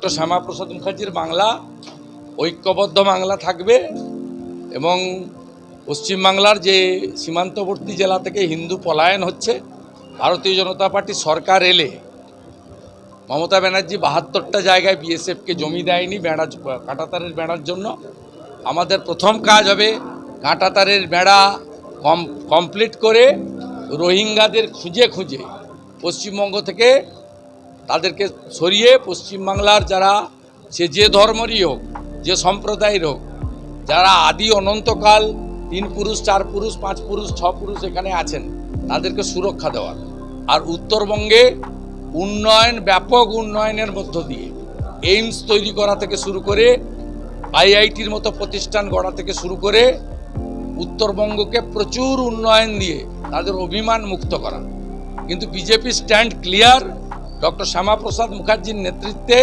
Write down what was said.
Doctor Shyamaprasad মুখার্জির বাংলা ঐক্যবদ্ধ বাংলা থাকবে এবং পশ্চিমবাংলার যে সীমান্তবর্তী জেলা থেকে হিন্দু পলায়ন হচ্ছে, ভারতীয় জনতা পার্টি সরকার এলে মমতা ব্যানার্জি ৭২টা জায়গায় বিএসএফকে জমি দেয়নি কাঁটাতারের বেড়ার জন্য। আমাদের প্রথম কাজ হবে কাঁটাতারের বেড়া কমপ্লিট করে রোহিঙ্গাদের খুঁজে খুঁজে পশ্চিমবঙ্গ থেকে তাদেরকে সরিয়ে পশ্চিমবাংলার যারা সে যে ধর্মেরই হোক, যে সম্প্রদায়ের হোক, যারা আদি অনন্তকাল ৩ পুরুষ ৪ পুরুষ ৫ পুরুষ ৬ পুরুষ এখানে আছেন, তাদেরকে সুরক্ষা দেওয়ার। আর উত্তরবঙ্গে উন্নয়ন, ব্যাপক উন্নয়নের মধ্য দিয়ে এইমস তৈরি করা থেকে শুরু করে আইআইটির মতো প্রতিষ্ঠান গড়া থেকে শুরু করে উত্তরবঙ্গকে প্রচুর উন্নয়ন দিয়ে তাদের অভিমান মুক্ত করা। কিন্তু BJP stand clear, doctor Shyamaprasad মুখার্জির নেতৃত্বে